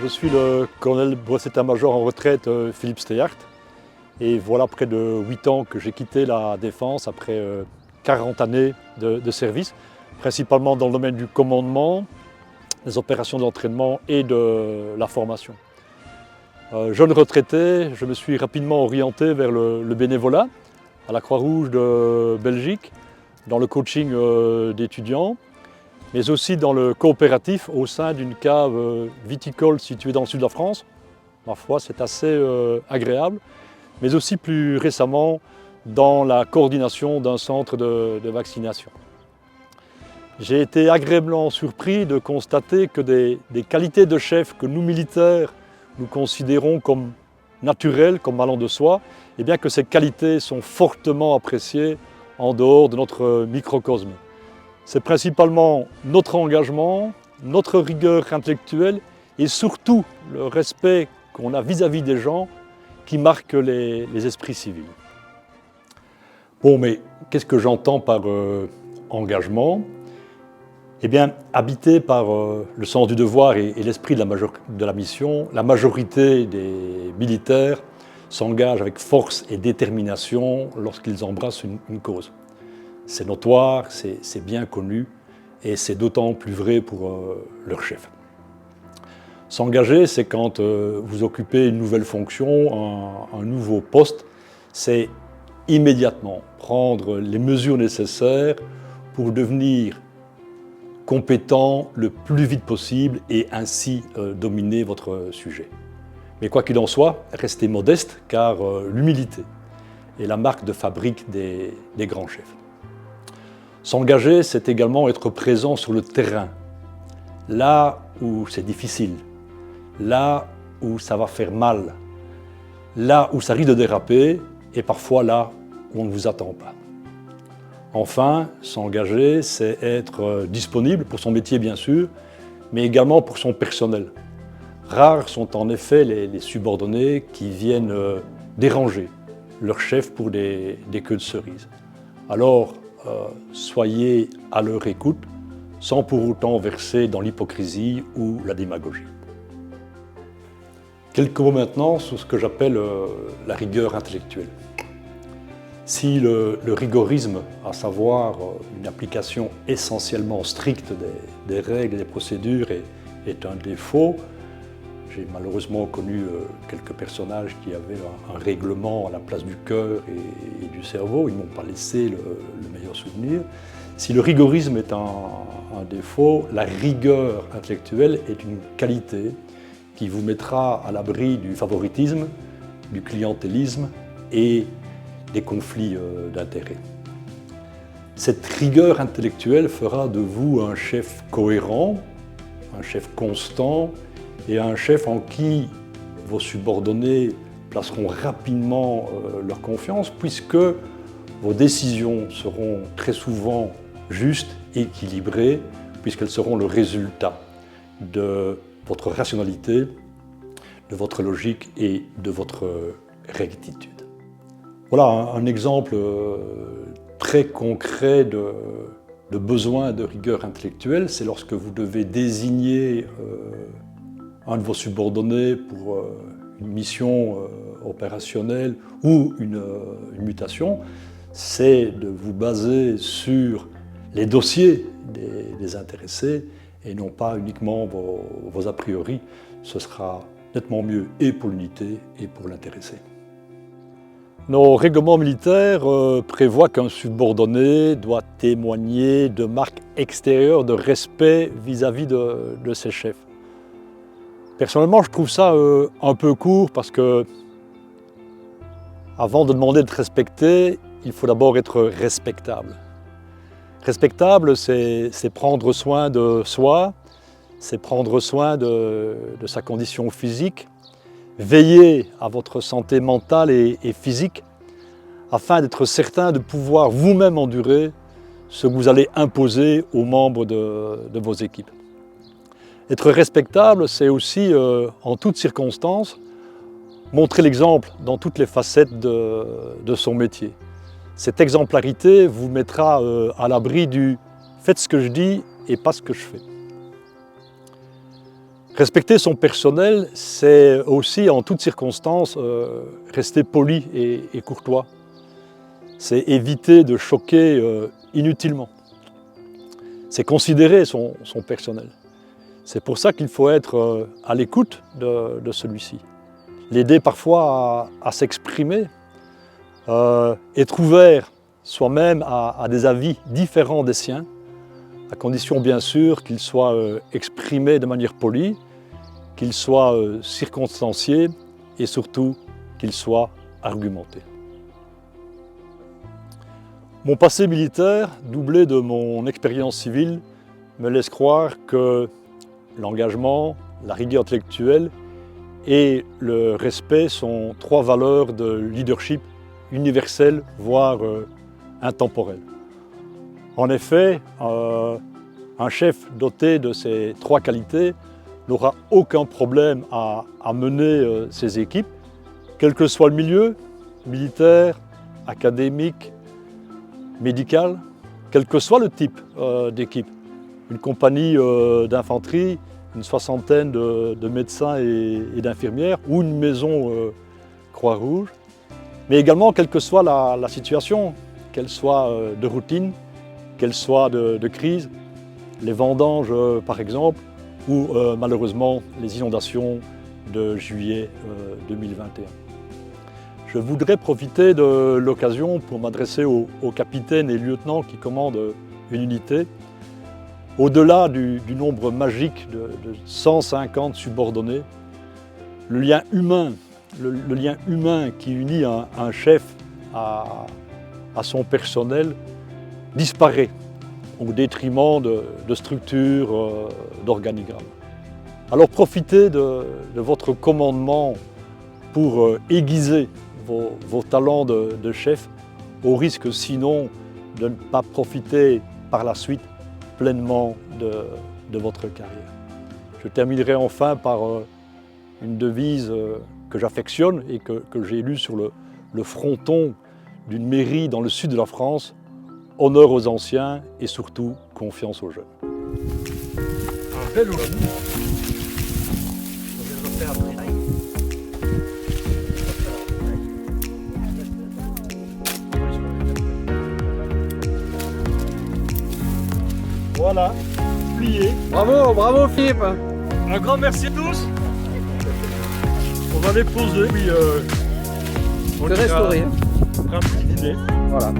Je suis le colonel Bresse état-major en retraite Philippe Steyart. Et voilà près de 8 ans que j'ai quitté la défense après 40 années de service, principalement dans le domaine du commandement, des opérations d'entraînement et de la formation. Jeune retraité, je me suis rapidement orienté vers le bénévolat à la Croix-Rouge de Belgique, dans le coaching d'étudiants, mais aussi dans le coopératif au sein d'une cave viticole située dans le sud de la France. Ma foi, c'est assez agréable, mais aussi plus récemment dans la coordination d'un centre de vaccination. J'ai été agréablement surpris de constater que des qualités de chef que nous militaires nous considérons comme naturelles, comme allant de soi, et bien que ces qualités sont fortement appréciées en dehors de notre microcosme. C'est principalement notre engagement, notre rigueur intellectuelle et surtout le respect qu'on a vis-à-vis des gens qui marquent les esprits civils. Bon, mais qu'est-ce que j'entends par engagement ? Eh bien, habité par le sens du devoir et l'esprit de la mission, la majorité des militaires s'engagent avec force et détermination lorsqu'ils embrassent une cause. C'est notoire, c'est bien connu et c'est d'autant plus vrai pour leur chef. S'engager, c'est quand vous occupez une nouvelle fonction, un nouveau poste, c'est immédiatement prendre les mesures nécessaires pour devenir compétent le plus vite possible et ainsi dominer votre sujet. Mais quoi qu'il en soit, restez modeste car l'humilité est la marque de fabrique des grands chefs. S'engager, c'est également être présent sur le terrain, là où c'est difficile, là où ça va faire mal, là où ça risque de déraper et parfois là où on ne vous attend pas. Enfin, s'engager, c'est être disponible pour son métier bien sûr, mais également pour son personnel. Rares sont en effet les subordonnés qui viennent déranger leur chef pour des queues de cerises. Alors, soyez à leur écoute, sans pour autant verser dans l'hypocrisie ou la démagogie. Quelques mots maintenant sur ce que j'appelle la rigueur intellectuelle. Si le rigorisme, à savoir une application essentiellement stricte des règles et des procédures est un défaut, j'ai malheureusement connu quelques personnages qui avaient un règlement à la place du cœur et du cerveau, ils ne m'ont pas laissé le meilleur souvenir. Si le rigorisme est un défaut, la rigueur intellectuelle est une qualité qui vous mettra à l'abri du favoritisme, du clientélisme et des conflits d'intérêts. Cette rigueur intellectuelle fera de vous un chef cohérent, un chef constant et un chef en qui vos subordonnés placeront rapidement leur confiance puisque vos décisions seront très souvent justes, équilibrées, puisqu'elles seront le résultat de votre rationalité, de votre logique et de votre rectitude. Voilà un exemple très concret de besoin de rigueur intellectuelle, c'est lorsque vous devez désigner un de vos subordonnés pour une mission opérationnelle ou une mutation, c'est de vous baser sur les dossiers des intéressés et non pas uniquement vos a priori. Ce sera nettement mieux et pour l'unité et pour l'intéressé. Nos règlements militaires prévoient qu'un subordonné doit témoigner de marques extérieures de respect vis-à-vis de ses chefs. Personnellement, je trouve ça un peu court parce que, avant de demander d'être respecté, il faut d'abord être respectable. Respectable, c'est prendre soin de soi, c'est prendre soin de sa condition physique, veiller à votre santé mentale et physique afin d'être certain de pouvoir vous-même endurer ce que vous allez imposer aux membres de vos équipes. Être respectable, c'est aussi, en toutes circonstances, montrer l'exemple dans toutes les facettes de son métier. Cette exemplarité vous mettra à l'abri du « faites ce que je dis et pas ce que je fais ». Respecter son personnel, c'est aussi en toutes circonstances rester poli et courtois. C'est éviter de choquer inutilement. C'est considérer son personnel. C'est pour ça qu'il faut être à l'écoute de celui-ci. L'aider parfois à s'exprimer, être ouvert soi-même à des avis différents des siens, à condition bien sûr qu'il soit exprimé de manière polie, qu'il soit circonstancié et surtout qu'il soit argumenté. Mon passé militaire, doublé de mon expérience civile, me laisse croire que l'engagement, la rigueur intellectuelle et le respect sont trois valeurs de leadership universelles, voire intemporelles. En effet, un chef doté de ces trois qualités n'aura aucun problème à mener ses équipes, quel que soit le milieu, militaire, académique, médical, quel que soit le type d'équipe. Une compagnie d'infanterie, une soixantaine de médecins et d'infirmières, ou une maison Croix-Rouge, mais également quelle que soit la situation, qu'elle soit de routine, qu'elle soit de crise, les vendanges par exemple, ou malheureusement les inondations de juillet 2021. Je voudrais profiter de l'occasion pour m'adresser aux capitaines et lieutenants qui commandent une unité. Au-delà du nombre magique de 150 subordonnés, le lien humain, le lien humain qui unit un chef à son personnel disparaît au détriment de structures, d'organigrammes. Alors profitez de votre commandement pour aiguiser vos talents de chef, au risque sinon de ne pas profiter par la suite pleinement de votre carrière. Je terminerai enfin par une devise que j'affectionne et que j'ai lue sur le fronton d'une mairie dans le sud de la France: honneur aux anciens et surtout confiance aux jeunes. Un bel outil. Voilà, plié. Bravo, bravo Philippe. Un grand merci à tous. On va les poser, puis On le restaurer. un petit dîner. Voilà.